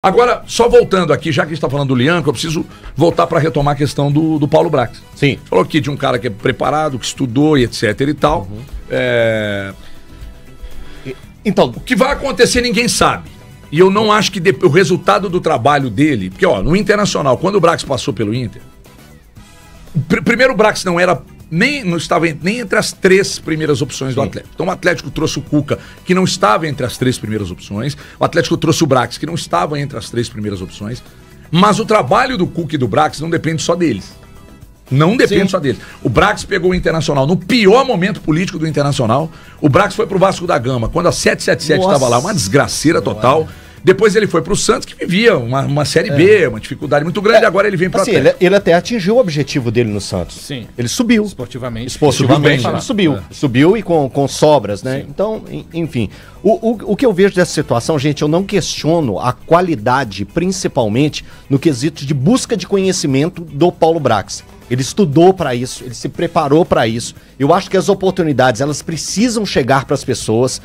Agora, só voltando aqui, já que a gente está falando do Lianco, eu preciso voltar para retomar a questão do Paulo Brax. Sim. Você falou aqui de um cara que é preparado, que estudou e etc e tal. Então, o que vai acontecer ninguém sabe. E eu não acho que o resultado do trabalho dele... Porque, ó, no Internacional, quando o Brax passou pelo Inter... Primeiro, o Brax não estava nem entre as 3 primeiras opções do Atlético. Então o Atlético trouxe o Cuca, que não estava entre as 3 primeiras opções. O Atlético trouxe o Brax, que não estava entre as 3 primeiras opções. Mas o trabalho do Cuca e do Brax não depende só deles. Não depende só deles. O Brax pegou o Internacional no pior momento político do Internacional. O Brax foi pro Vasco da Gama, quando a 777 estava lá, uma desgraceira total. Depois ele foi pro Santos, que vivia uma Série B, uma dificuldade muito grande, agora ele vem pro Atlético. Ele até atingiu o objetivo dele no Santos. Sim. Ele subiu. Esportivamente ele subiu. Subiu e com sobras, né? Sim. Então, enfim. O que eu vejo dessa situação, gente, eu não questiono a qualidade, principalmente no quesito de busca de conhecimento do Paulo Brax. Ele estudou para isso, ele se preparou para isso. Eu acho que as oportunidades, elas precisam chegar para as pessoas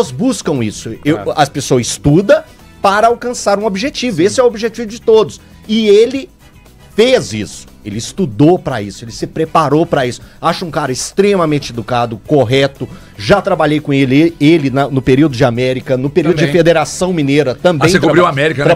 buscam isso. As pessoas estudam para alcançar um objetivo. Sim. Esse é o objetivo de todos. E ele fez isso. Ele estudou para isso, ele se preparou para isso. Acho um cara extremamente educado, correto. Já trabalhei com ele no período de América, no período de Federação Mineira também. Você cobriu a América, né?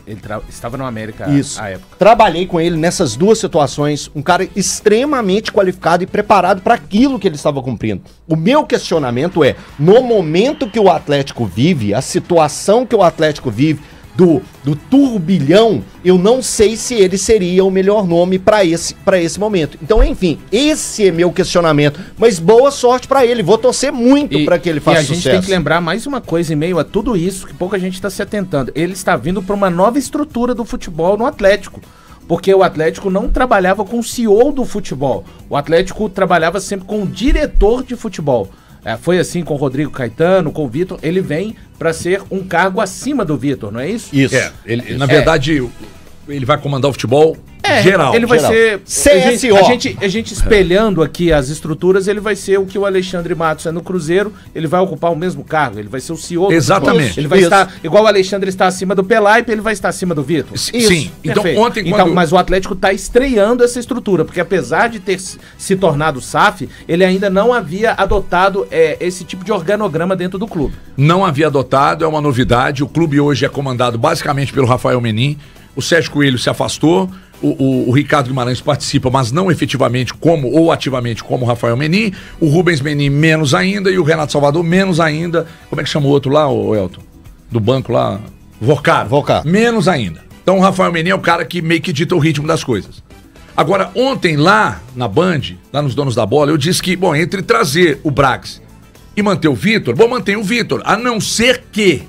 Ele estava no América à época. Trabalhei com ele nessas 2 situações. Um cara extremamente qualificado e preparado para aquilo que ele estava cumprindo. O meu questionamento é, no momento que o Atlético vive, a situação que o Atlético vive, do turbilhão, eu não sei se ele seria o melhor nome para esse momento. Então, enfim, esse é meu questionamento. Mas boa sorte para ele. Vou torcer muito para que ele faça sucesso. E a gente tem que lembrar mais uma coisa em meio a tudo isso, que pouca gente está se atentando. Ele está vindo para uma nova estrutura do futebol no Atlético. Porque o Atlético não trabalhava com o CEO do futebol. O Atlético trabalhava sempre com o diretor de futebol. Foi assim com o Rodrigo Caetano, com o Vitor. Ele vem para ser um cargo acima do Vitor, não é isso? Isso. Na verdade, ele vai comandar o futebol geral. Ele vai ser... CSO. A gente espelhando aqui as estruturas, ele vai ser o que o Alexandre Matos é no Cruzeiro, ele vai ocupar o mesmo cargo, ele vai ser o CEO do Exatamente. futebol. Ele vai estar, igual o Alexandre está acima do Pelaipe, ele vai estar acima do Vitor. Sim. Então, ontem mas o Atlético está estreando essa estrutura, porque apesar de ter se tornado SAF, ele ainda não havia adotado esse tipo de organograma dentro do clube. Não havia adotado, é uma novidade. O clube hoje é comandado basicamente pelo Rafael Menin. O Sérgio Coelho se afastou, o Ricardo Guimarães participa, mas não efetivamente ou ativamente como o Rafael Menin, o Rubens Menin menos ainda e o Renato Salvador menos ainda. Como é que chama o outro lá, o Elton? Do banco lá? Vocaro. Menos ainda. Então o Rafael Menin é o cara que meio que dita o ritmo das coisas. Agora, ontem lá na Band, lá nos Donos da Bola, eu disse que, bom, entre trazer o Brax e manter o Vitor, mantém o Vitor, a não ser que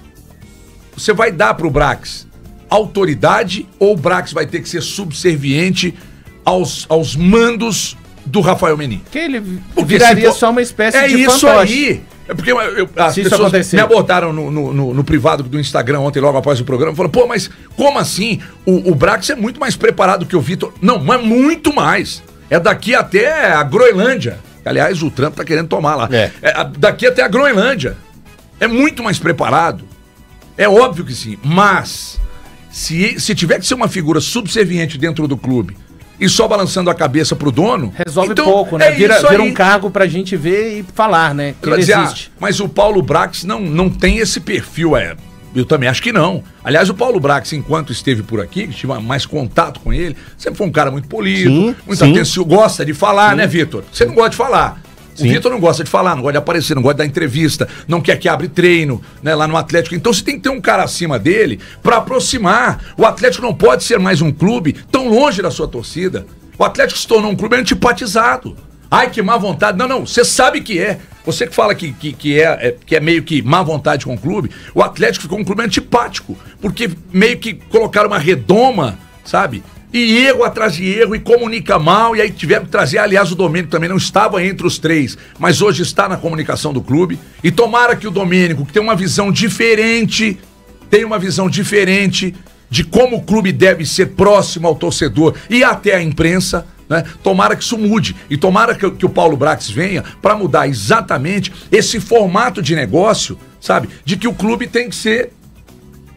você vai dar pro Brax autoridade ou o Brax vai ter que ser subserviente aos mandos do Rafael Menin. Que ele viraria só uma espécie de fantoche. Isso aí. É porque as pessoas me abordaram no privado do Instagram ontem, logo após o programa, falando, pô, mas como assim? O Brax é muito mais preparado que o Vitor. Não, mas muito mais. É daqui até a Groenlândia. Aliás, o Trump tá querendo tomar lá. Daqui até a Groenlândia. É muito mais preparado. É óbvio que sim, mas... Se tiver que ser uma figura subserviente dentro do clube e só balançando a cabeça pro dono... Resolve então, pouco, né? Vira um cargo pra gente ver e falar, né? Que ele existe. Mas o Paulo Brax não tem esse perfil, eu também acho que não. Aliás, o Paulo Brax, enquanto esteve por aqui, que tive mais contato com ele, sempre foi um cara muito polido, muito atencioso, gosta de falar, né, Vitor? Você não gosta de falar. O Vitor não gosta de falar, não gosta de aparecer, não gosta de dar entrevista, não quer que abre treino, né, lá no Atlético. Então você tem que ter um cara acima dele para aproximar. O Atlético não pode ser mais um clube tão longe da sua torcida. O Atlético se tornou um clube antipatizado. Ai, que má vontade. Não, você sabe que é. Você que fala que é meio que má vontade com o clube, o Atlético ficou um clube antipático, porque meio que colocaram uma redoma, sabe? E erro atrás de erro, e comunica mal, e aí tiveram que trazer, aliás, o Domênico também não estava entre os 3, mas hoje está na comunicação do clube, e tomara que o Domênico, que tem uma visão diferente de como o clube deve ser próximo ao torcedor e até à imprensa, né? Tomara que isso mude, e tomara que o Paulo Brax venha para mudar exatamente esse formato de negócio, sabe? De que o clube tem que ser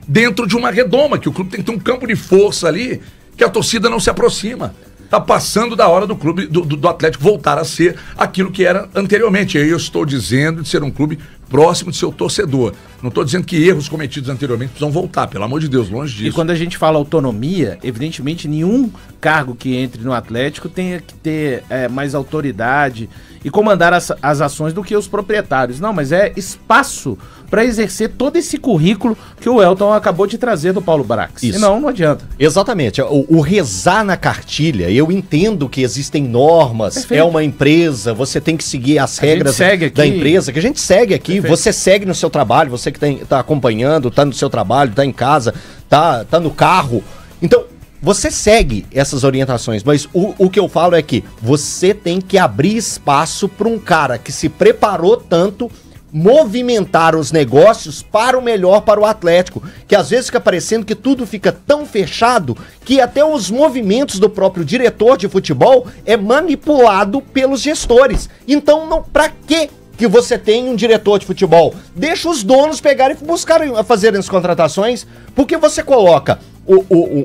dentro de uma redoma, que o clube tem que ter um campo de força ali, que a torcida não se aproxima. Tá passando da hora do clube, do Atlético voltar a ser aquilo que era anteriormente. Aí eu estou dizendo de ser um clube próximo de seu torcedor. Não estou dizendo que erros cometidos anteriormente precisam voltar, pelo amor de Deus, longe disso. E quando a gente fala autonomia, evidentemente nenhum cargo que entre no Atlético tenha que ter mais autoridade e comandar as ações do que os proprietários. Não, mas é espaço para exercer todo esse currículo que o Elton acabou de trazer do Paulo Brax. Isso. Senão, não adianta. Exatamente. O rezar na cartilha, eu entendo que existem normas, Perfeito. É uma empresa, você tem que seguir as regras da empresa, que a gente segue aqui, Perfeito. Você segue no seu trabalho, você que tá acompanhando, tá no seu trabalho, tá em casa, tá no carro. Então, você segue essas orientações, mas o que eu falo é que você tem que abrir espaço para um cara que se preparou tanto movimentar os negócios para o melhor para o Atlético, que às vezes fica parecendo que tudo fica tão fechado que até os movimentos do próprio diretor de futebol é manipulado pelos gestores. Então, não, para que você tem um diretor de futebol? Deixa os donos pegarem e buscarem fazerem as contratações, porque você coloca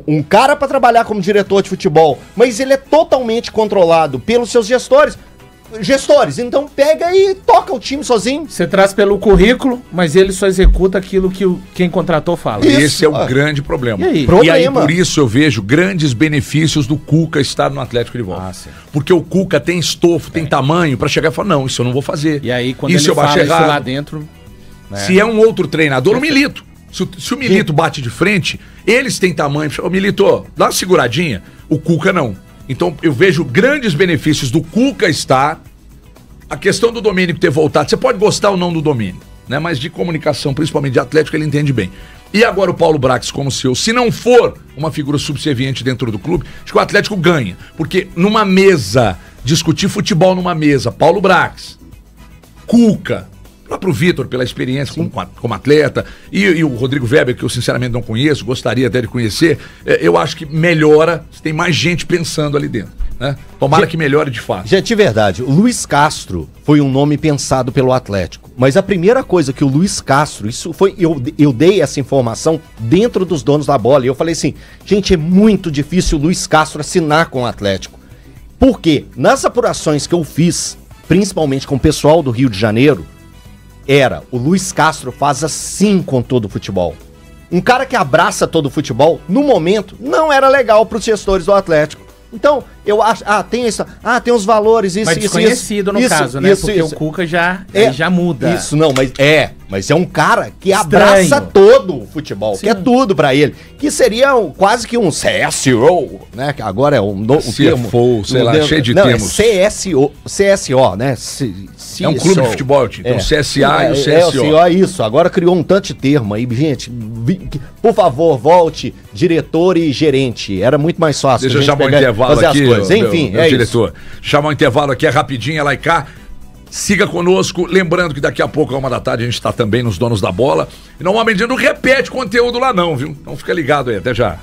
um cara para trabalhar como diretor de futebol, mas ele é totalmente controlado pelos seus gestores, então pega e toca o time sozinho. Você traz pelo currículo, mas ele só executa aquilo que quem contratou fala. Isso. Esse é o grande problema. E aí, por isso eu vejo grandes benefícios do Cuca estar no Atlético de volta. Porque o Cuca tem estofo, tem tamanho para chegar e falar, não, isso eu não vou fazer. E aí, quando isso ele fala isso lá dentro... Se é um outro treinador, o Milito. Se o Milito bate de frente, eles têm tamanho. Ô, Milito, dá uma seguradinha. O Cuca não. Então eu vejo grandes benefícios do Cuca estar. A questão do Domênico ter voltado, você pode gostar ou não do Domênico, né? Mas de comunicação, principalmente de Atlético, ele entende bem. E agora o Paulo Brax como seu, se não for uma figura subserviente dentro do clube, acho que o Atlético ganha. Porque numa mesa, discutir futebol numa mesa, Paulo Brax, Cuca, o próprio Vitor, pela experiência como atleta, e o Rodrigo Weber, que eu sinceramente não conheço, gostaria até de conhecer, eu acho que melhora, tem mais gente pensando ali dentro, né? Tomara que melhore de fato. Gente, de verdade, o Luiz Castro foi um nome pensado pelo Atlético, mas a primeira coisa que o Luiz Castro, isso foi, eu dei essa informação dentro dos donos da bola, e eu falei assim, gente, é muito difícil o Luiz Castro assinar com o Atlético. Por quê? Nas apurações que eu fiz, principalmente com o pessoal do Rio de Janeiro, o Luiz Castro faz assim com todo o futebol. Um cara que abraça todo o futebol, no momento, não era legal para os gestores do Atlético. Então, eu acho, tem os valores, isso, mas desconhecido no caso, né? Porque o Cuca já muda. Isso, não, mas é um cara que abraça todo o futebol, que é tudo pra ele. Que seria quase que um CSO, né? Que agora é um termo. Sei lá, cheio de termos. É CSO, né? É um clube de futebol, então o CSA e o CSO. É isso, agora criou um tanto de termo aí, gente. Por favor, volte, diretor e gerente. Era muito mais fácil. Deixa eu chamar o intervalo aqui, enfim, meu diretor. Chamar o intervalo aqui, é rapidinho, é lá e cá. Siga conosco, lembrando que daqui a pouco, à 13h, a gente está também nos Donos da Bola. E normalmente a gente não repete conteúdo lá não, viu? Então fica ligado aí, até já.